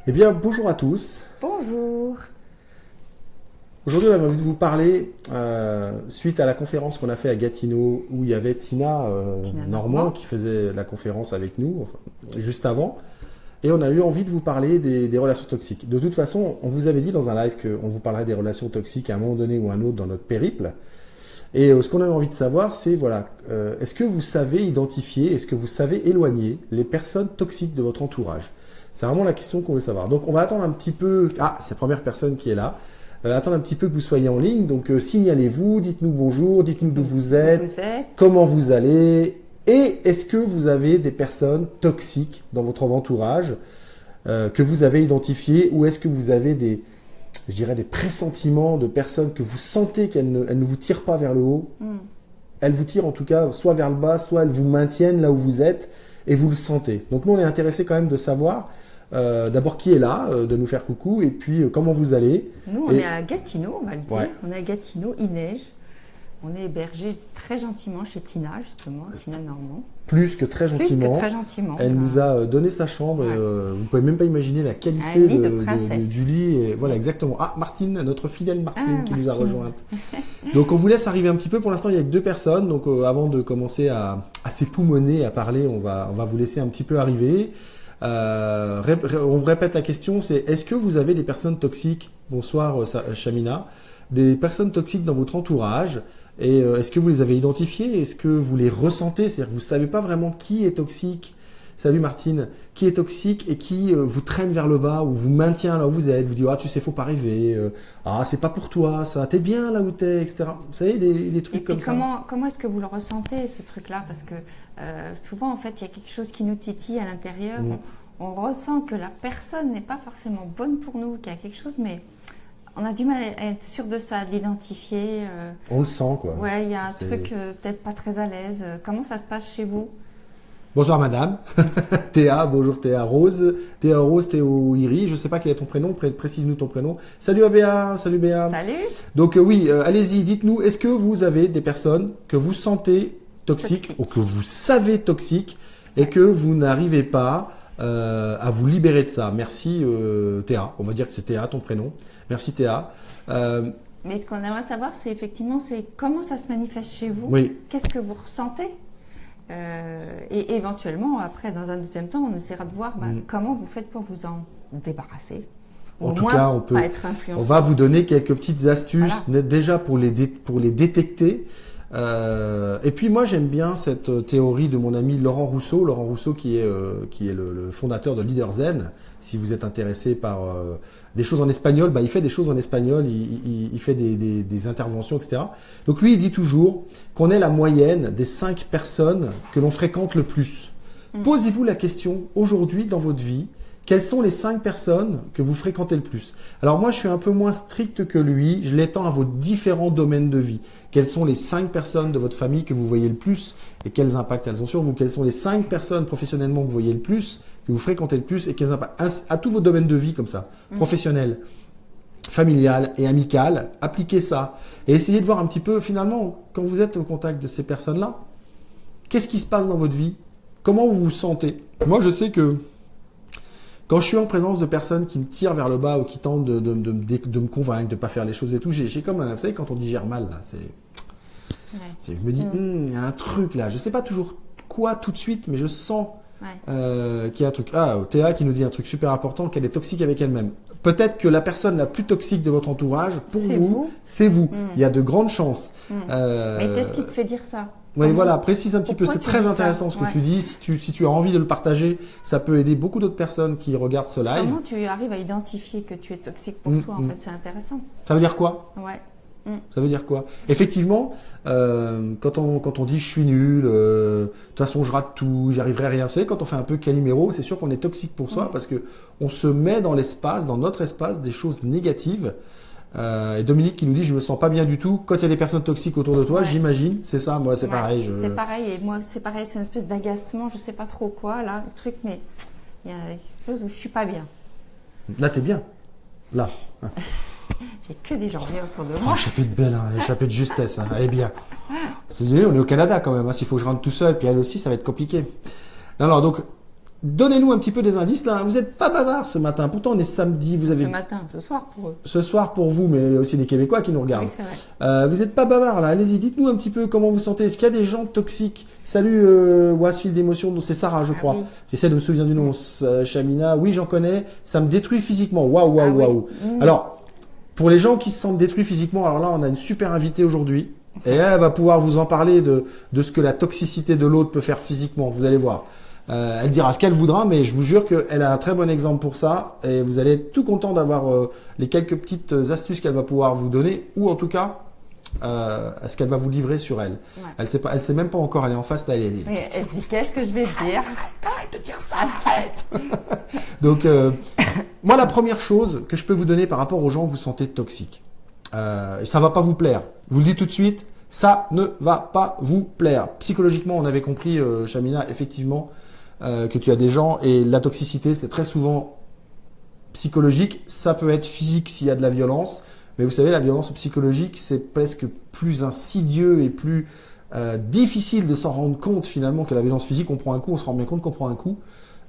Eh bien, bonjour à tous. Bonjour. Aujourd'hui, on avait envie de vous parler, suite à la conférence qu'on a fait à Gatineau, où il y avait Tina Normand qui faisait la conférence avec nous, enfin, juste avant. Et on a eu envie de vous parler des relations toxiques. De toute façon, on vous avait dit dans un live qu'on vous parlerait des relations toxiques à un moment donné ou à un autre dans notre périple. Et ce qu'on a envie de savoir, c'est, voilà, est-ce que vous savez identifier, est-ce que vous savez éloigner les personnes toxiques de votre entourage? C'est vraiment la question qu'on veut savoir. Donc, on va attendre un petit peu... Ah, c'est la première personne qui est là. Attendre un petit peu que vous soyez en ligne. Donc, signalez-vous, dites-nous bonjour, dites-nous d'où vous êtes, comment vous allez. Et est-ce que vous avez des personnes toxiques dans votre entourage que vous avez identifiées, ou est-ce que vous avez des pressentiments de personnes que vous sentez qu'elles ne vous tirent pas vers le haut. Elles vous tirent en tout cas soit vers le bas, soit elles vous maintiennent là où vous êtes et vous le sentez. Donc nous, on est intéressé quand même de savoir d'abord qui est là, de nous faire coucou, et puis comment vous allez. Nous, on est à Gatineau, on va le dire. Ouais. On est à Gatineau, il neige. On est hébergé très gentiment chez Tina, justement, Tina Normand. Plus que très gentiment. Elle nous a donné sa chambre. Ouais. Et, vous ne pouvez même pas imaginer la qualité du lit. Et voilà, exactement. Ah, Martine, notre fidèle Martine qui nous a rejointe. Donc, on vous laisse arriver un petit peu. Pour l'instant, il n'y a que 2 personnes. Donc, avant de commencer à s'époumoner, à parler, on va vous laisser un petit peu arriver. On vous répète la question, c'est est-ce que vous avez des personnes toxiques? Bonsoir, Chamina. Des personnes toxiques dans votre entourage. Et est-ce que vous les avez identifiées? Est-ce que vous les ressentez? C'est-à-dire que vous ne savez pas vraiment qui est toxique. Salut Martine. Qui est toxique et qui vous traîne vers le bas ou vous maintient là où vous êtes, vous dit « Ah, tu sais, faut pas rêver. Ah, c'est pas pour toi, ça. T'es bien là où t'es, etc. » Vous savez, des trucs comme ça. Comment est-ce que vous le ressentez, ce truc-là? Parce que souvent, en fait, il y a quelque chose qui nous titille à l'intérieur. On ressent que la personne n'est pas forcément bonne pour nous, qu'il y a quelque chose, mais... On a du mal à être sûr de ça, de l'identifier. On le sent, quoi. Ouais, il y a un truc peut-être pas très à l'aise. Comment ça se passe chez vous? Bonsoir madame. Théa, bonjour Théa Rose. Théa Rose, Théo Iri, je ne sais pas quel est ton prénom, précise-nous ton prénom. Salut à Béa, salut Béa. Salut. Donc oui, allez-y, dites-nous, est-ce que vous avez des personnes que vous sentez toxiques ou que vous savez toxiques et que vous n'arrivez pas à vous libérer de ça? Merci Théa, on va dire que c'est Théa ton prénom. Merci Théa. Mais ce qu'on aimerait savoir, c'est effectivement comment ça se manifeste chez vous. Oui. Qu'est-ce que vous ressentez? Et éventuellement, après, dans un deuxième temps, on essaiera de voir comment vous faites pour vous en débarrasser. En tout cas, on va vous donner quelques petites astuces déjà pour les détecter. Et puis moi j'aime bien cette théorie de mon ami Laurent Rousseau qui est le fondateur de Leader Zen. Si vous êtes intéressé par des choses en espagnol, il fait des choses en espagnol, il fait des interventions, etc. Donc lui il dit toujours qu'on est la moyenne des 5 personnes que l'on fréquente le plus. Posez-vous la question aujourd'hui dans votre vie, quelles sont les 5 personnes que vous fréquentez le plus? Alors moi, je suis un peu moins strict que lui. Je l'étends à vos différents domaines de vie. Quelles sont les 5 personnes de votre famille que vous voyez le plus et quels impacts elles ont sur vous? Quelles sont les 5 personnes professionnellement que vous voyez le plus, que vous fréquentez le plus et quels impacts à tous vos domaines de vie comme ça, professionnel, familial et amical. Appliquez ça et essayez de voir un petit peu finalement quand vous êtes au contact de ces personnes-là, qu'est-ce qui se passe dans votre vie? Comment vous vous sentez? Moi, je sais que quand je suis en présence de personnes qui me tirent vers le bas ou qui tentent de me convaincre de ne pas faire les choses et tout, j'ai comme un... Vous savez, quand on digère mal, là, je me dis, il y a un truc là. Je ne sais pas toujours quoi tout de suite, mais je sens qu'il y a un truc. Ah, Théa qui nous dit un truc super important, qu'elle est toxique avec elle-même. Peut-être que la personne la plus toxique de votre entourage, pour vous, c'est vous. Il y a de grandes chances. Mais qu'est-ce qui te fait dire ça? Oui, voilà, précise un petit peu. C'est très intéressant ce que tu dis. Si tu as envie de le partager, ça peut aider beaucoup d'autres personnes qui regardent ce live. Comment tu arrives à identifier que tu es toxique pour toi? En fait, c'est intéressant. Ça veut dire quoi? Ouais. Ça veut dire quoi? Effectivement, quand on dit je suis nul, de toute façon je rate tout, j'y arriverai à rien. Vous savez, quand on fait un peu Calimero, c'est sûr qu'on est toxique pour soi parce que on se met dans l'espace, dans notre espace, des choses négatives. Et Dominique qui nous dit je me sens pas bien du tout quand il y a des personnes toxiques autour de toi, j'imagine, c'est ça, moi c'est pareil. C'est pareil, et moi c'est pareil, c'est une espèce d'agacement, je sais pas trop quoi là, le truc, mais il y a quelque chose où je suis pas bien. Là t'es bien, là. J'ai que des gens bien autour de moi. Chapitre belle, les chapitres de justesse, elle est bien. On est au Canada quand même, s'il faut que je rentre tout seul, puis elle aussi ça va être compliqué. Non, donc donnez-nous un petit peu des indices. Là, vous n'êtes pas bavard ce matin. Pourtant, on est samedi. Vous avez... ce soir pour eux. Ce soir pour vous, mais aussi des Québécois qui nous regardent. Oui, c'est vrai. Vous n'êtes pas bavard là. Allez-y, dites-nous un petit peu comment vous sentez. Est-ce qu'il y a des gens toxiques? Salut, Wasfil d'émotion. C'est Sarah, je crois. Oui. J'essaie de me souvenir du nom. Chamina. Oui, j'en connais. Ça me détruit physiquement. Waouh. Alors, pour les gens qui se sentent détruits physiquement, alors là, on a une super invitée aujourd'hui. Et elle va pouvoir vous en parler de ce que la toxicité de l'autre peut faire physiquement. Vous allez voir. Elle dira ce qu'elle voudra, mais je vous jure qu'elle a un très bon exemple pour ça. Et vous allez être tout content d'avoir les quelques petites astuces qu'elle va pouvoir vous donner, ou en tout cas, ce qu'elle va vous livrer sur elle. Ouais. Elle sait même pas encore, elle est en face là. Elle dit qu'est-ce que je vais dire? Arrête de dire ça, arrête. Donc, moi, la première chose que je peux vous donner par rapport aux gens que vous sentez toxiques, ça va pas vous plaire. Je vous le dis tout de suite, ça ne va pas vous plaire. Psychologiquement, on avait compris, Chamina, effectivement, que tu as des gens, et la toxicité, c'est très souvent psychologique. Ça peut être physique s'il y a de la violence, mais vous savez, la violence psychologique, c'est presque plus insidieux et plus difficile de s'en rendre compte finalement que la violence physique. On prend un coup, on se rend bien compte qu'on prend un coup.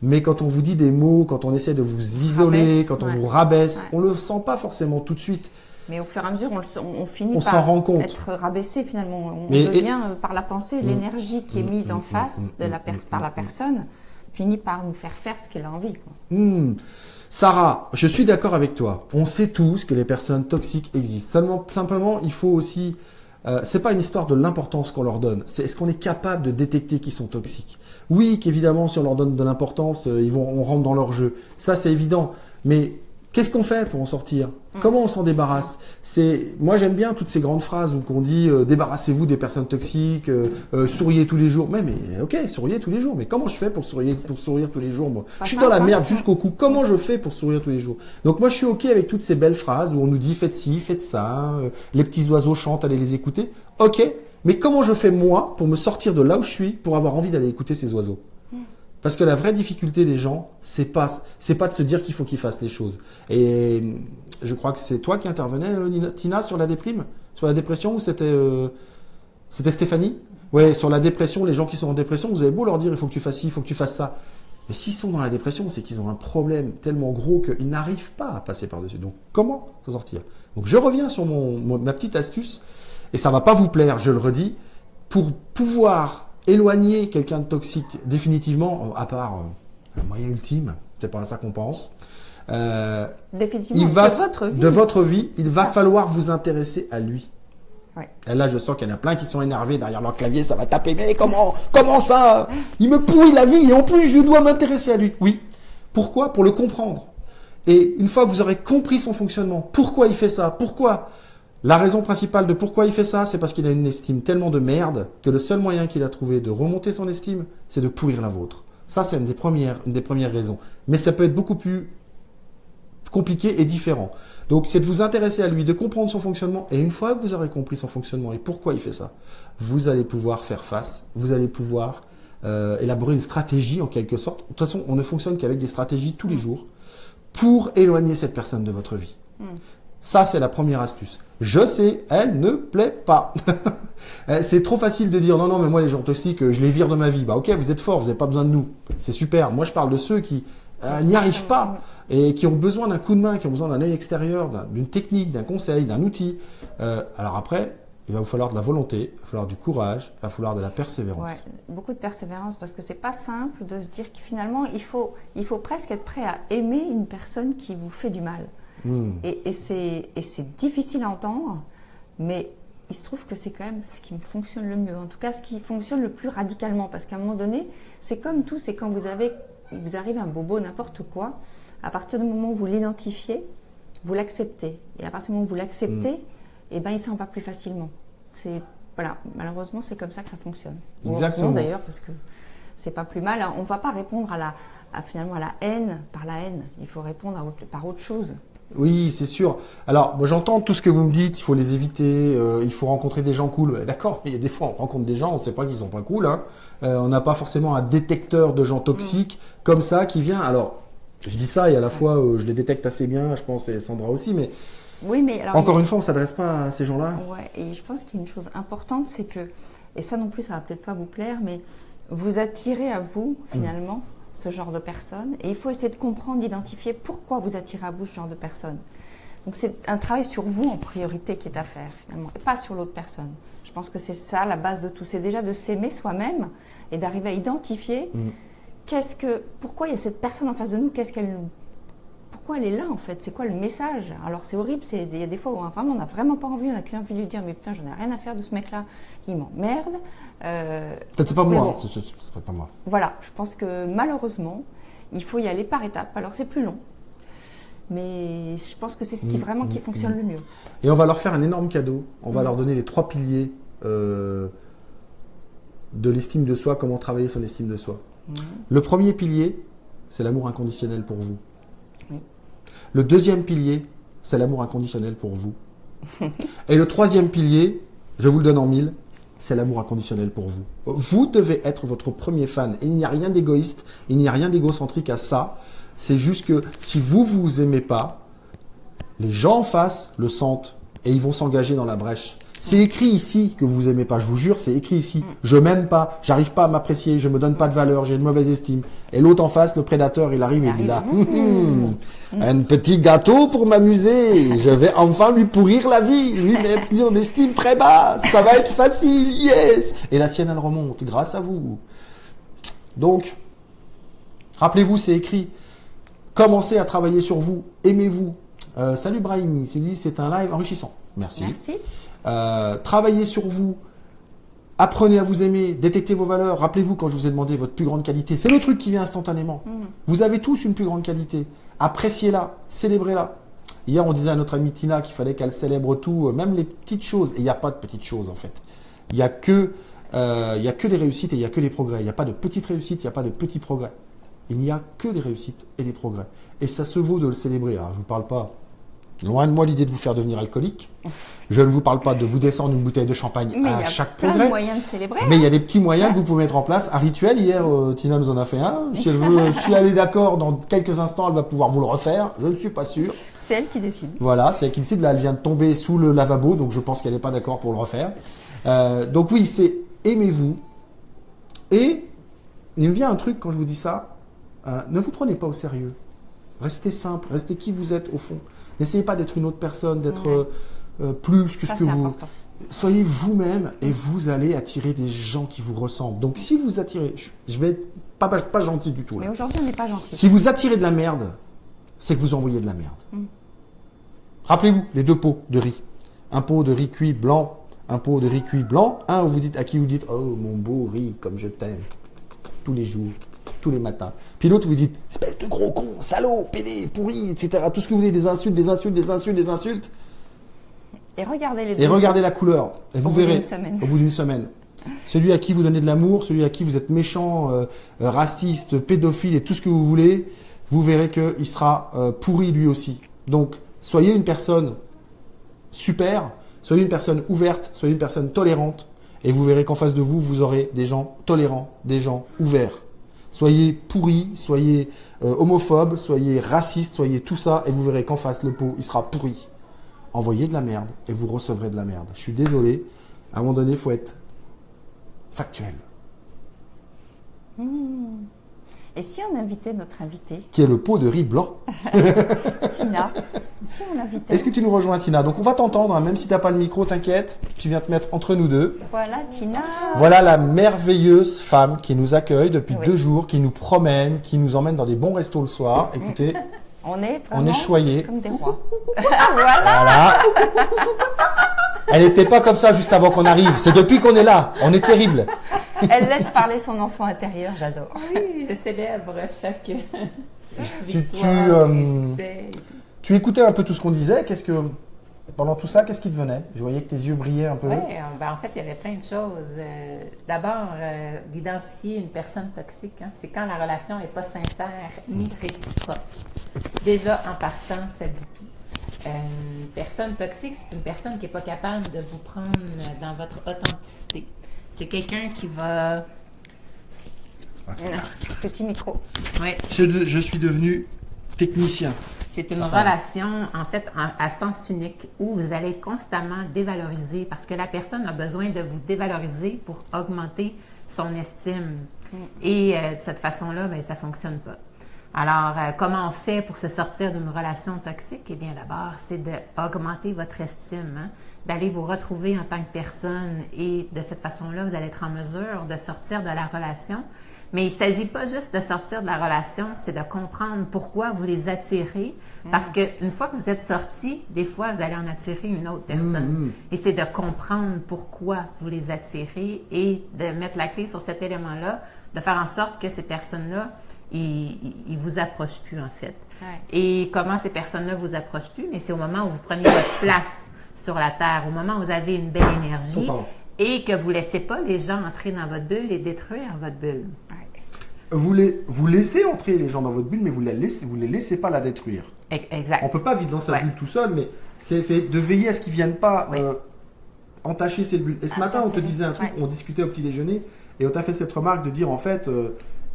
Mais quand on vous dit des mots, quand on essaie de vous isoler, quand on vous rabaisse, on le sent pas forcément tout de suite. Mais au fur et à mesure, on finit par s'en rend compte. Être rabaissé finalement. On devient par la pensée, l'énergie qui est mise en face par la personne finit par nous faire ce qu'elle a envie. Sarah, je suis d'accord avec toi. On sait tous que les personnes toxiques existent. Simplement, il faut aussi... c'est pas une histoire de l'importance qu'on leur donne. C'est est-ce qu'on est capable de détecter qu'ils sont toxiques. Oui, qu'évidemment, si on leur donne de l'importance, on rentre dans leur jeu. Ça, c'est évident. Mais qu'est-ce qu'on fait pour en sortir? Comment on s'en débarrasse? Moi, j'aime bien toutes ces grandes phrases où on dit débarrassez-vous des personnes toxiques, souriez tous les jours. Mais ok, souriez tous les jours. Mais comment je fais pour sourire tous les jours, moi? Je suis dans la merde jusqu'au cou. Comment je fais pour sourire tous les jours? Donc moi, je suis ok avec toutes ces belles phrases où on nous dit faites ci, faites ça, les petits oiseaux chantent, allez les écouter. Ok, mais comment je fais moi pour me sortir de là où je suis, pour avoir envie d'aller écouter ces oiseaux? Parce que la vraie difficulté des gens, c'est pas de se dire qu'il faut qu'ils fassent les choses. Et je crois que c'est toi qui intervenais, Tina, sur la déprime, sur la dépression, ou c'était Stéphanie? Ouais, sur la dépression, les gens qui sont en dépression, vous avez beau leur dire il faut que tu fasses ci, il faut que tu fasses ça. Mais s'ils sont dans la dépression, c'est qu'ils ont un problème tellement gros qu'ils n'arrivent pas à passer par-dessus. Donc, comment s'en sortir? Donc, je reviens sur ma petite astuce, et ça va pas vous plaire, je le redis, pour pouvoir éloigner quelqu'un de toxique définitivement, à part un moyen ultime, c'est pas à ça qu'on pense. Définitivement, de votre vie, il va falloir vous intéresser à lui. Ouais. Et là, je sens qu'il y en a plein qui sont énervés derrière leur clavier, ça va taper. Mais comment ça? Il me pourrit la vie et en plus, je dois m'intéresser à lui. Oui. Pourquoi? Pour le comprendre. Et une fois que vous aurez compris son fonctionnement, pourquoi il fait ça? Pourquoi? La raison principale de pourquoi il fait ça, c'est parce qu'il a une estime tellement de merde que le seul moyen qu'il a trouvé de remonter son estime, c'est de pourrir la vôtre. Ça, c'est une des premières raisons. Mais ça peut être beaucoup plus compliqué et différent. Donc, c'est de vous intéresser à lui, de comprendre son fonctionnement. Et une fois que vous aurez compris son fonctionnement et pourquoi il fait ça, vous allez pouvoir faire face, vous allez pouvoir élaborer une stratégie en quelque sorte. De toute façon, on ne fonctionne qu'avec des stratégies tous les jours pour éloigner cette personne de votre vie. Ça, c'est la première astuce. Je sais, elle ne plaît pas. C'est trop facile de dire non, mais moi, les gens toxiques, je les vire de ma vie. Bah, ok, vous êtes forts, vous n'avez pas besoin de nous. C'est super. Moi, je parle de ceux qui n'y arrivent pas et qui ont besoin d'un coup de main, qui ont besoin d'un œil extérieur, d'une technique, d'un conseil, d'un outil. Alors après, il va vous falloir de la volonté, il va falloir du courage, il va falloir de la persévérance. Ouais, beaucoup de persévérance parce que c'est pas simple de se dire que finalement, il faut presque être prêt à aimer une personne qui vous fait du mal. Et c'est difficile à entendre, mais il se trouve que c'est quand même ce qui fonctionne le mieux. En tout cas, ce qui fonctionne le plus radicalement. Parce qu'à un moment donné, c'est comme tout, c'est quand vous arrive un bobo, n'importe quoi, à partir du moment où vous l'identifiez, vous l'acceptez. Et à partir du moment où vous l'acceptez, eh ben, il s'en va plus facilement. Voilà, malheureusement, c'est comme ça que ça fonctionne. Exactement. D'ailleurs, parce que c'est pas plus mal. On ne va pas répondre finalement à la haine par la haine. Il faut répondre par autre chose. Oui, c'est sûr. Alors, moi, j'entends tout ce que vous me dites. Il faut les éviter. Il faut rencontrer des gens cool. D'accord, mais il y a des fois, on rencontre des gens, on ne sait pas qu'ils sont pas cool. Hein. On n'a pas forcément un détecteur de gens toxiques comme ça qui vient. Alors, je dis ça et à la fois, je les détecte assez bien. Je pense et Sandra aussi, mais oui, mais alors, encore une fois, on ne s'adresse pas à ces gens-là. Ouais, et je pense qu'il y a une chose importante, c'est que, et ça non plus, ça va peut-être pas vous plaire, mais vous attirez à vous finalement ce genre de personne et il faut essayer de comprendre, d'identifier pourquoi vous attirez à vous ce genre de personne. Donc c'est un travail sur vous en priorité qui est à faire finalement, et pas sur l'autre personne. Je pense que c'est ça la base de tout, c'est déjà de s'aimer soi-même et d'arriver à identifier pourquoi il y a cette personne en face de nous, pourquoi elle est là en fait, c'est quoi le message? Alors c'est horrible, il y a des fois où vraiment, on n'a vraiment pas envie, on n'a qu'une envie de lui dire mais putain j'en ai rien à faire de ce mec-là, il m'emmerde. Peut-être c'est pas moi, bon, c'est pas moi. Voilà, je pense que malheureusement, il faut y aller par étapes, alors c'est plus long. Mais je pense que c'est ce qui vraiment qui fonctionne le mieux. Et on va leur faire un énorme cadeau. On va leur donner les 3 piliers de l'estime de soi, comment travailler son estime de soi. Le premier pilier, c'est l'amour inconditionnel pour vous. Oui. Le deuxième pilier, c'est l'amour inconditionnel pour vous. Et le troisième pilier, je vous le donne en 1000, c'est l'amour inconditionnel pour vous. Vous devez être votre premier fan. Et il n'y a rien d'égoïste, il n'y a rien d'égocentrique à ça. C'est juste que si vous ne vous aimez pas, les gens en face le sentent et ils vont s'engager dans la brèche. C'est écrit ici que vous n'aimez pas, je vous jure, c'est écrit ici. Je m'aime pas, j'arrive pas à m'apprécier, je me donne pas de valeur, j'ai une mauvaise estime. Et l'autre en face, le prédateur, il arrive et il dit là, un petit gâteau pour m'amuser, je vais enfin lui pourrir la vie, lui mettre une estime très basse, ça va être facile, yes. Et la sienne, elle remonte grâce à vous. Donc, rappelez-vous, c'est écrit. Commencez à travailler sur vous, aimez-vous. Salut Brahim, tu dis c'est un live enrichissant. Merci. Travaillez sur vous, apprenez à vous aimer, détectez vos valeurs. Rappelez-vous quand je vous ai demandé votre plus grande qualité, c'est le truc qui vient instantanément. Vous avez tous une plus grande qualité. Appréciez-la, célébrez-la. Hier, on disait à notre amie Tina qu'il fallait qu'elle célèbre tout, même les petites choses. Et il n'y a pas de petites choses en fait. Il n'y a que des réussites et il n'y a que des progrès. Il n'y a pas de petites réussites, il n'y a pas de petits progrès. Il n'y a que des réussites et des progrès. Et ça se vaut de le célébrer. Alors, je ne vous parle pas, loin de moi l'idée de vous faire devenir alcoolique. Je ne vous parle pas de vous descendre une bouteille de champagne à chaque progrès. Il y a plein de moyens de célébrer. Mais il y a des petits moyens que vous pouvez mettre en place. Un rituel, hier, Tina nous en a fait un. Si elle veut, je suis allé d'accord, dans quelques instants, elle va pouvoir vous le refaire. Je ne suis pas sûr. C'est elle qui décide. Voilà, c'est elle qui décide. Là, elle vient de tomber sous le lavabo, donc je pense qu'elle n'est pas d'accord pour le refaire. Donc oui, c'est aimez-vous. Et il me vient un truc quand je vous dis ça. Ne vous prenez pas au sérieux. Restez simple, restez qui vous êtes au fond. N'essayez pas d'être une autre personne, d'être plus que ce que vous... Important. Soyez vous-même et vous allez attirer des gens qui vous ressemblent. Donc si vous attirez... Je vais être pas gentil du tout. Là. Mais aujourd'hui, on n'est pas gentil. Si vous attirez de la merde, c'est que vous envoyez de la merde. Rappelez-vous, les 2 pots de riz. Un pot de riz cuit blanc, un pot de riz cuit blanc. Un où vous dites, à qui vous dites « Oh, mon beau riz, comme je t'aime. » Tous les jours. Tous les matins. Puis l'autre, vous dites, espèce de gros con, salaud, pédé, pourri, etc. Tout ce que vous voulez, des insultes, des insultes, des insultes, des insultes. Et regardez les deux. Et regardez la couleur. Et vous verrez, au bout d'une semaine. Celui à qui vous donnez de l'amour, celui à qui vous êtes méchant, raciste, pédophile et tout ce que vous voulez, vous verrez qu'il sera pourri lui aussi. Donc, soyez une personne super, soyez une personne ouverte, soyez une personne tolérante. Et vous verrez qu'en face de vous, vous aurez des gens tolérants, des gens ouverts. Soyez pourris, soyez homophobes, soyez racistes, soyez tout ça, et vous verrez qu'en face, le pot, il sera pourri. Envoyez de la merde, et vous recevrez de la merde. Je suis désolé, à un moment donné, il faut être factuel. Et si on invitait notre invité, qui est le pot de riz blanc. Tina. Si on l'invitait. Est-ce que tu nous rejoins, Tina? Donc on va t'entendre, hein, même si tu n'as pas le micro, t'inquiète. Tu viens te mettre entre nous deux. Voilà, Tina. Voilà la merveilleuse femme qui nous accueille depuis 2 jours, qui nous promène, qui nous emmène dans des bons restos le soir. Écoutez, on est choyés. Comme des rois. Voilà. Elle n'était pas comme ça juste avant qu'on arrive. C'est depuis qu'on est là. On est terrible. Elle laisse parler son enfant intérieur, j'adore. Oui, je célèbre chaque victoire, succès. Tu écoutais un peu tout ce qu'on disait. Pendant tout ça, qu'est-ce qui te venait? Je voyais que tes yeux brillaient un peu. Oui, en fait, il y avait plein de choses. D'abord, d'identifier une personne toxique. Hein. C'est quand la relation n'est pas sincère ni réciproque. Déjà, en partant, ça dit tout. Une personne toxique, c'est une personne qui n'est pas capable de vous prendre dans votre authenticité. C'est quelqu'un qui va... Petit micro. Oui. Je suis devenu technicien. C'est une relation, en fait, à sens unique, où vous allez être constamment dévalorisé parce que la personne a besoin de vous dévaloriser pour augmenter son estime. Et de cette façon-là, bien, ça ne fonctionne pas. Alors, comment on fait pour se sortir d'une relation toxique? Eh bien, d'abord, c'est d'augmenter votre estime, hein? D'aller vous retrouver en tant que personne et de cette façon-là, vous allez être en mesure de sortir de la relation. Mais il ne s'agit pas juste de sortir de la relation, c'est de comprendre pourquoi vous les attirez. Parce qu'une fois que vous êtes sortis, des fois, vous allez en attirer une autre personne. Et c'est de comprendre pourquoi vous les attirez et de mettre la clé sur cet élément-là, de faire en sorte que ces personnes-là, ils vous approchent plus, en fait. Ouais. Et comment ces personnes-là vous approchent plus? Mais c'est au moment où vous prenez votre place sur la Terre, au moment où vous avez une belle énergie et que vous ne laissez pas les gens entrer dans votre bulle et détruire votre bulle. Ouais. Vous laissez entrer les gens dans votre bulle, mais vous les laissez pas la détruire. Exact. On ne peut pas vivre dans sa bulle tout seul, mais c'est fait de veiller à ce qu'ils ne viennent pas entacher cette bulle. Et ce matin, on te disait un truc, on discutait au petit déjeuner, et on t'a fait cette remarque de dire, en fait,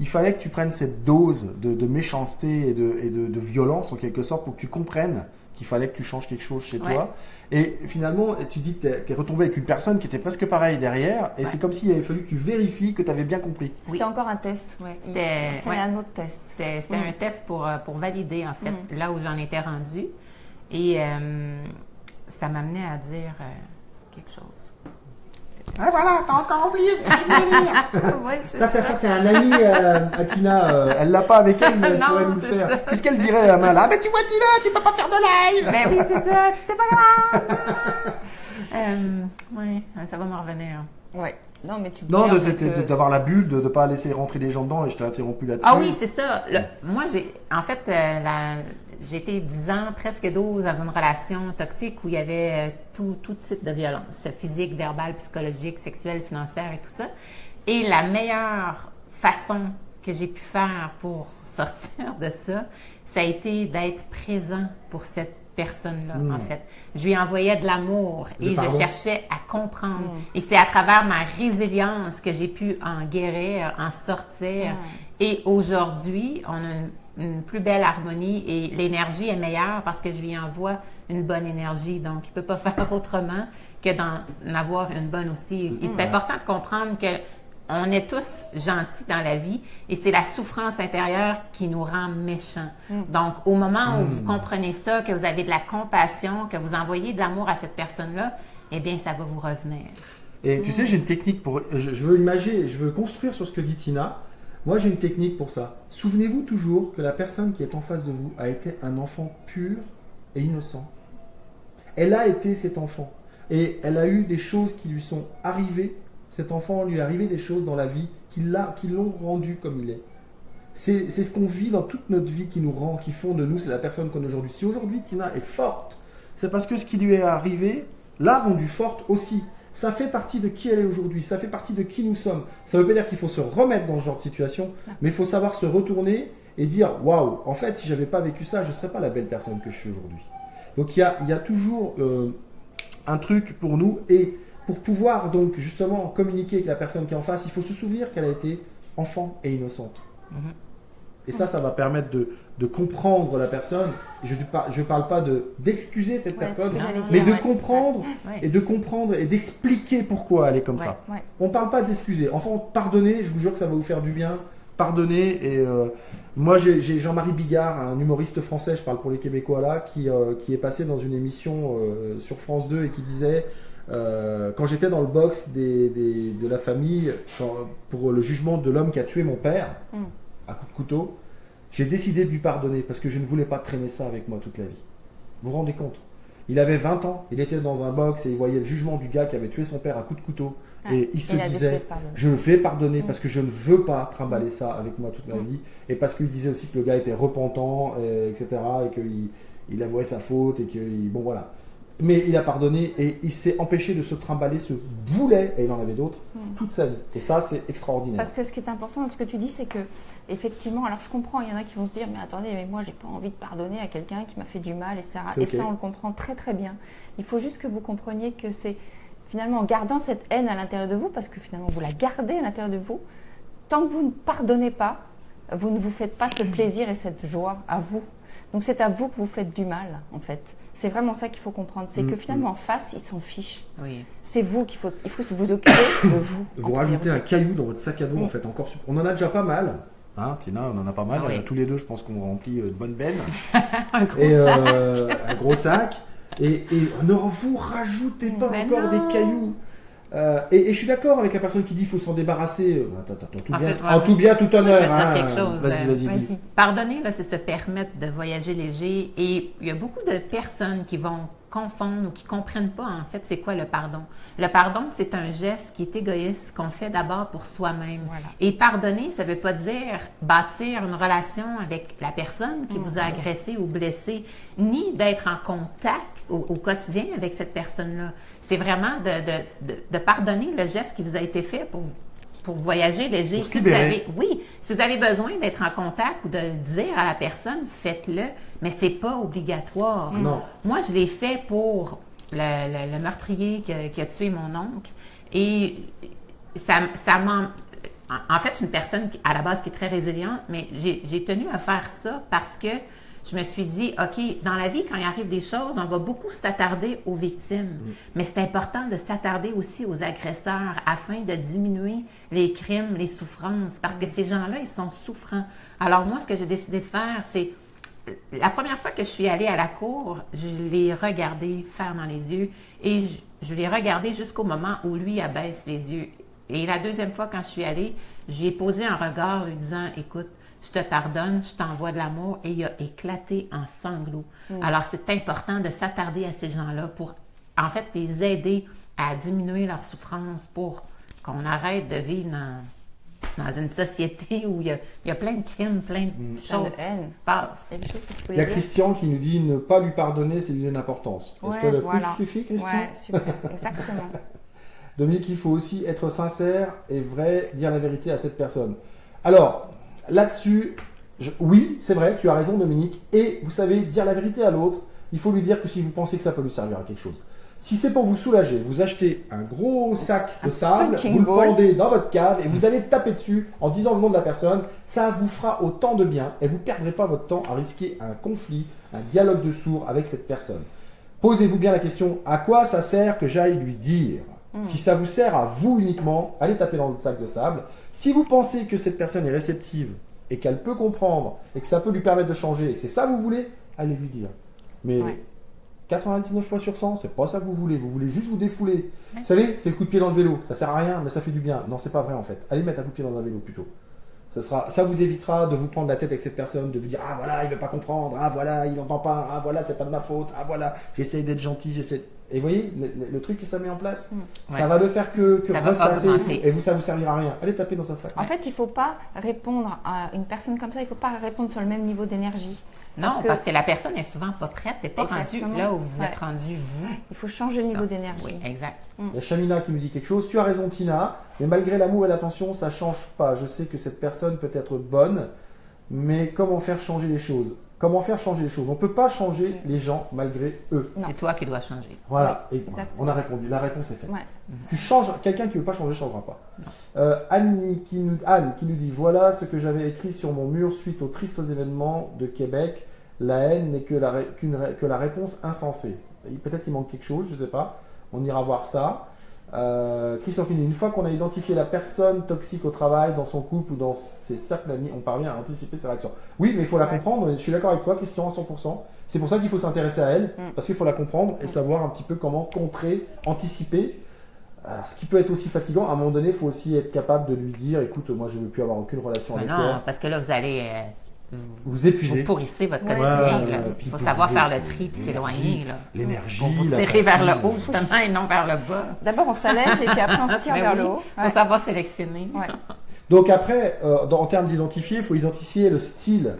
il fallait que tu prennes cette dose de méchanceté et de violence, en quelque sorte, pour que tu comprennes qu'il fallait que tu changes quelque chose chez toi. Et finalement, tu dis que tu es retombé avec une personne qui était presque pareille derrière, et c'est comme s'il avait fallu que tu vérifies que tu avais bien compris. C'était encore un test. C'était un autre test. C'était un test pour valider, en fait, là où j'en étais rendue. Et ça m'amenait à dire quelque chose. Ah voilà, t'as encore oublié ce que je voulais dire. Ça, c'est un ami à Tina. Elle l'a pas avec elle, mais elle pourrait nous le faire. Qu'est-ce qu'elle dirait à Mal? Ah ben tu vois Tina, tu peux pas faire de live. Ben oui, c'est ça, t'es pas grave. Oui, ça va me revenir. Oui. Non, mais tu d'avoir la bulle, de ne pas laisser rentrer les gens dedans, et je t'ai interrompu là-dessus. Ah oui, c'est ça. Moi, j'ai été 10 ans, presque 12, dans une relation toxique où il y avait tout type de violence, physique, verbale, psychologique, sexuelle, financière et tout ça. Et la meilleure façon que j'ai pu faire pour sortir de ça, ça a été d'être présent pour cette personne-là, en fait. Je lui envoyais de l'amour et je cherchais à comprendre. Et c'est à travers ma résilience que j'ai pu en guérir, en sortir. Et aujourd'hui, on a une plus belle harmonie et l'énergie est meilleure parce que je lui envoie une bonne énergie. Donc, il ne peut pas faire autrement que d'en avoir une bonne aussi. Et c'est important de comprendre que on est tous gentils dans la vie et c'est la souffrance intérieure qui nous rend méchants. Donc, au moment où vous comprenez ça, que vous avez de la compassion, que vous envoyez de l'amour à cette personne-là, eh bien, ça va vous revenir. Et tu sais, j'ai une technique pour... Je veux imager, je veux construire sur ce que dit Tina. Moi, j'ai une technique pour ça. Souvenez-vous toujours que la personne qui est en face de vous a été un enfant pur et innocent. Elle a été cet enfant. Et elle a eu des choses qui lui sont arrivées. Cet enfant lui est arrivé des choses dans la vie qui l'ont rendu comme il est. C'est ce qu'on vit dans toute notre vie qui nous rend, qui font de nous, c'est la personne qu'on est aujourd'hui. Si aujourd'hui Tina est forte, c'est parce que ce qui lui est arrivé l'a rendue forte aussi. Ça fait partie de qui elle est aujourd'hui, ça fait partie de qui nous sommes. Ça ne veut pas dire qu'il faut se remettre dans ce genre de situation, mais il faut savoir se retourner et dire « Waouh, en fait, si je n'avais pas vécu ça, je ne serais pas la belle personne que je suis aujourd'hui. » Donc il y a toujours un truc pour nous et pour pouvoir donc justement communiquer avec la personne qui est en face, il faut se souvenir qu'elle a été enfant et innocente. Et ça va permettre de comprendre la personne. Je ne parle pas d'excuser cette personne, mais de comprendre et de comprendre et d'expliquer pourquoi elle est comme ça. On ne parle pas d'excuser. Enfin, pardonner, je vous jure que ça va vous faire du bien. Pardonner. Et moi, j'ai Jean-Marie Bigard, un humoriste français, je parle pour les Québécois là, qui est passé dans une émission sur France 2 et qui disait... quand j'étais dans le box de la famille pour le jugement de l'homme qui a tué mon père à coups de couteau, j'ai décidé de lui pardonner parce que je ne voulais pas traîner ça avec moi toute la vie. Vous vous rendez compte? Il avait 20 ans, il était dans un box et il voyait le jugement du gars qui avait tué son père à coups de couteau et il se disait je vais pardonner parce que je ne veux pas trimballer ça avec moi toute ma vie, et parce qu'il disait aussi que le gars était repentant, etc., et qu'il avouait sa faute et que bon voilà. Mais il a pardonné et il s'est empêché de se trimballer ce boulet, et il en avait d'autres, toute sa vie. Et ça, c'est extraordinaire. Parce que ce qui est important dans ce que tu dis, c'est que, effectivement, alors je comprends, il y en a qui vont se dire, mais attendez, mais moi, j'ai pas envie de pardonner à quelqu'un qui m'a fait du mal, etc. Et ça, on le comprend très très bien. Il faut juste que vous compreniez que c'est, finalement, en gardant cette haine à l'intérieur de vous, parce que finalement, vous la gardez à l'intérieur de vous, tant que vous ne pardonnez pas, vous ne vous faites pas ce plaisir et cette joie à vous. Donc c'est à vous que vous faites du mal, en fait. C'est vraiment ça qu'il faut comprendre. C'est que finalement, en face, ils s'en fichent. Oui. C'est vous qu'il faut vous occuper de vous. Vous rajoutez un caillou dans votre sac à dos, en fait. Encore, on en a déjà pas mal. Hein, Tina, on en a pas mal. Oui. Tous les deux, je pense qu'on remplit une bonne benne. Un gros sac. Un gros sac. Et ne vous rajoutez pas encore des cailloux. Et je suis d'accord avec la personne qui dit qu'il faut s'en débarrasser. En tout bien, tout honneur. Je vais dire quelque chose. Vas-y. Pardonner, là, c'est se permettre de voyager léger. Et il y a beaucoup de personnes qui vont confondre ou qui ne comprennent pas, en fait, c'est quoi le pardon. Le pardon, c'est un geste qui est égoïste, qu'on fait d'abord pour soi-même. Voilà. Et pardonner, ça ne veut pas dire bâtir une relation avec la personne qui vous a agressé ou blessé, ni d'être en contact au quotidien avec cette personne-là. C'est vraiment de pardonner le geste qui vous a été fait pour voyager léger. Si vous avez besoin d'être en contact ou de dire à la personne, faites-le, mais c'est pas obligatoire. Non. Moi, je l'ai fait pour le meurtrier qui a tué mon oncle. Et ça m'a... En fait, je suis une personne à la base qui est très résiliente, mais j'ai tenu à faire ça parce que je me suis dit, OK, dans la vie, quand il arrive des choses, on va beaucoup s'attarder aux victimes. Mais c'est important de s'attarder aussi aux agresseurs afin de diminuer les crimes, les souffrances, parce que ces gens-là, ils sont souffrants. Alors moi, ce que j'ai décidé de faire, c'est, la première fois que je suis allée à la cour, je l'ai regardé faire dans les yeux et je l'ai regardé jusqu'au moment où lui abaisse les yeux. Et la deuxième fois, quand je suis allée, je lui ai posé un regard lui disant, écoute, je te pardonne, je t'envoie de l'amour, et il a éclaté en sanglots. Alors, c'est important de s'attarder à ces gens-là pour, en fait, les aider à diminuer leur souffrance pour qu'on arrête de vivre dans une société où il y a plein de crimes, plein de choses qui se passent. Il y a Christian qui nous dit ne pas lui pardonner, c'est lui donner l'importance. Est-ce que le plus suffit, Christian? Oui, super, exactement. Dominique, il faut aussi être sincère et vrai, dire la vérité à cette personne. Alors, là-dessus, oui, c'est vrai, tu as raison Dominique, et vous savez, dire la vérité à l'autre, il faut lui dire que si vous pensez que ça peut lui servir à quelque chose. Si c'est pour vous soulager, vous achetez un gros sac de sable, vous le pendez dans votre cave et vous allez taper dessus en disant le nom de la personne, ça vous fera autant de bien et vous ne perdrez pas votre temps à risquer un conflit, un dialogue de sourds avec cette personne. Posez-vous bien la question, à quoi ça sert que j'aille lui dire ? Si ça vous sert à vous uniquement, allez taper dans votre sac de sable. Si vous pensez que cette personne est réceptive et qu'elle peut comprendre et que ça peut lui permettre de changer, et c'est ça que vous voulez, allez lui dire. Mais 99 fois sur 100, c'est pas ça que vous voulez juste vous défouler. Vous savez, c'est le coup de pied dans le vélo, ça sert à rien, mais ça fait du bien. Non, c'est pas vrai en fait. Allez mettre un coup de pied dans un vélo plutôt. Ça vous évitera de vous prendre la tête avec cette personne, de vous dire ah voilà, il veut pas comprendre, ah voilà, il n'entend pas, ah voilà, c'est pas de ma faute, ah voilà, j'essaye d'être gentil, Et vous voyez, le truc que ça met en place, ça va le faire que ressasser et ça vous servira à rien. Allez taper dans un sac. En fait, il ne faut pas répondre à une personne comme ça, il ne faut pas répondre sur le même niveau d'énergie. Parce que la personne n'est souvent pas prête, n'est pas rendue là où vous êtes rendu, vous. Il faut changer le niveau d'énergie. Oui, exact. Il y a Chamina qui me dit quelque chose. Tu as raison, Tina, mais malgré l'amour et l'attention, ça ne change pas. Je sais que cette personne peut être bonne, mais comment faire changer les choses ? On ne peut pas changer les gens malgré eux. C'est toi qui dois changer. Voilà, et on a répondu. La réponse est faite. Tu changes, quelqu'un qui ne veut pas changer ne changera pas. Anne qui nous dit voilà ce que j'avais écrit sur mon mur suite aux tristes événements de Québec. La haine n'est que la réponse insensée. Peut-être il manque quelque chose, je ne sais pas. On ira voir ça. Christian qui dit une fois qu'on a identifié la personne toxique au travail, dans son couple ou dans ses cercles d'amis, on parvient à anticiper ses réactions. Oui, mais il faut la comprendre. Je suis d'accord avec toi, Christian, à 100%. C'est pour ça qu'il faut s'intéresser à elle, parce qu'il faut la comprendre et savoir un petit peu comment contrer, anticiper. Alors, ce qui peut être aussi fatigant, à un moment donné, il faut aussi être capable de lui dire écoute, moi je ne veux plus avoir aucune relation avec toi. Non, parce que là, vous allez. Vous épuisez. Vous pourrissez votre quotidien. Il faut savoir faire le tri et s'éloigner. L'énergie. Vous tirer vers le haut, justement, et non vers le bas. D'abord, on s'allège et puis après, on se tire vers le haut. Il faut savoir sélectionner. Donc après, en termes d'identifier, il faut identifier le style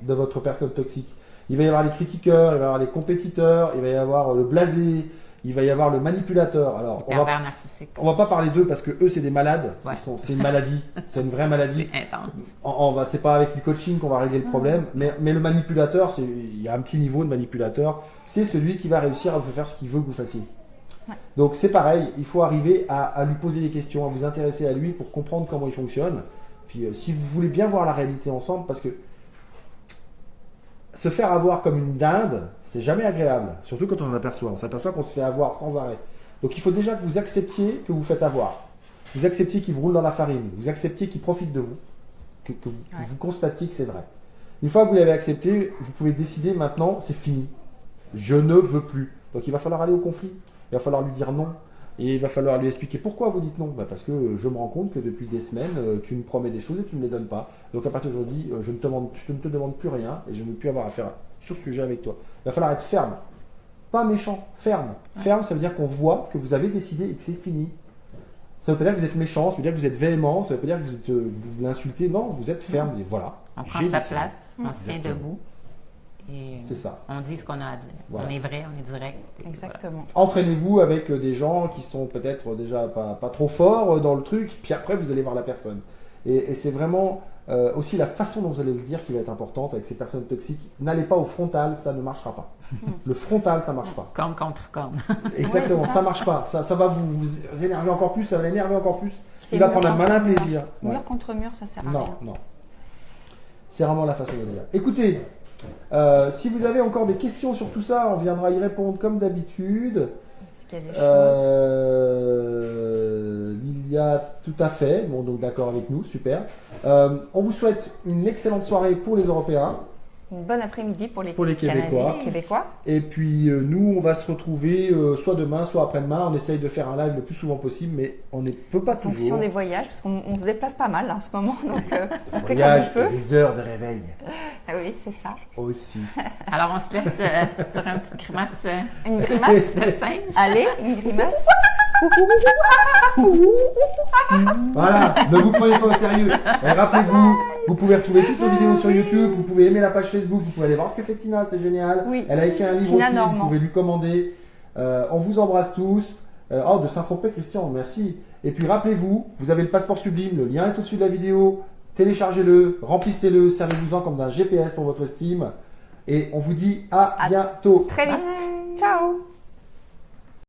de votre personne toxique. Il va y avoir les critiqueurs, il va y avoir les compétiteurs, il va y avoir le blasé, il va y avoir le manipulateur. Alors, on va pas parler d'eux parce que eux c'est des malades. C'est une maladie, c'est une vraie maladie. C'est intense. C'est pas avec du coaching qu'on va régler le problème. Mais le manipulateur, il y a un petit niveau de manipulateur. C'est celui qui va réussir à vous faire ce qu'il veut que vous fassiez. Donc c'est pareil, il faut arriver à lui poser des questions, à vous intéresser à lui pour comprendre comment il fonctionne. Puis si vous voulez bien voir la réalité ensemble, parce que se faire avoir comme une dinde, c'est jamais agréable. Surtout quand on en aperçoit. On s'aperçoit qu'on se fait avoir sans arrêt. Donc il faut déjà que vous acceptiez que vous faites avoir. Vous acceptiez qu'il vous roule dans la farine. Vous acceptiez qu'il profite de vous. Que vous constatiez que c'est vrai. Une fois que vous l'avez accepté, vous pouvez décider maintenant, c'est fini. Je ne veux plus. Donc il va falloir aller au conflit. Il va falloir lui dire non. Et il va falloir lui expliquer pourquoi vous dites non. Parce que je me rends compte que depuis des semaines, tu me promets des choses et tu ne me les donnes pas. Donc à partir d'aujourd'hui, je ne te demande plus rien et je ne veux plus avoir affaire sur ce sujet avec toi. Il va falloir être ferme. Pas méchant, ferme. Ferme, ça veut dire qu'on voit que vous avez décidé et que c'est fini. Ça ne veut pas dire que vous êtes méchant, ça veut dire que vous êtes véhément, ça ne veut pas dire que vous l'insultez. Non, vous êtes ferme. Et voilà. On prend sa place, on se tient debout. C'est ça. On dit ce qu'on a à dire. Voilà. On est vrai, on est direct. Exactement. Voilà. Entraînez-vous avec des gens qui sont peut-être déjà pas trop forts dans le truc, puis après vous allez voir la personne. Et c'est vraiment aussi la façon dont vous allez le dire qui va être importante avec ces personnes toxiques. N'allez pas au frontal, ça ne marchera pas. Le frontal, ça ne marche pas. Corne contre corne. Exactement, ça ne marche pas. Ça va vous énerver encore plus, ça va l'énerver encore plus. Il va prendre un malin plaisir. Mur contre mur, ça sert à rien. Non. C'est vraiment la façon de dire. Écoutez, si vous avez encore des questions sur tout ça, on viendra y répondre comme d'habitude. Est-ce qu'il y a des choses il y a tout à fait. Bon, donc d'accord avec nous, super. On vous souhaite une excellente soirée pour les Européens. Une bonne après-midi pour les Québécois. Et puis nous, on va se retrouver soit demain, soit après-demain. On essaye de faire un live le plus souvent possible, mais on ne peut pas toujours. En fonction des voyages, parce qu'on se déplace pas mal là, en ce moment, donc on fait voyage, comme on peut. Des heures de réveil. Ah oui, c'est ça. Aussi. Alors on se laisse sur une petite grimace. Une grimace de singe. Allez, une grimace. Voilà, ne vous prenez pas au sérieux. Et rappelez-vous, vous pouvez retrouver toutes nos vidéos sur YouTube, vous pouvez aimer la page Facebook, vous pouvez aller voir ce que fait Tina, c'est génial. Oui. Elle a écrit un livre Tina aussi, Normand. vous pouvez lui commander. On vous embrasse tous. De Saint-Tropez, Christian, merci. Et puis rappelez-vous, vous avez le passeport sublime, le lien est au-dessus de la vidéo. Téléchargez-le, remplissez-le, servez-vous-en comme d'un GPS pour votre estime. Et on vous dit à bientôt. Très vite. Ciao.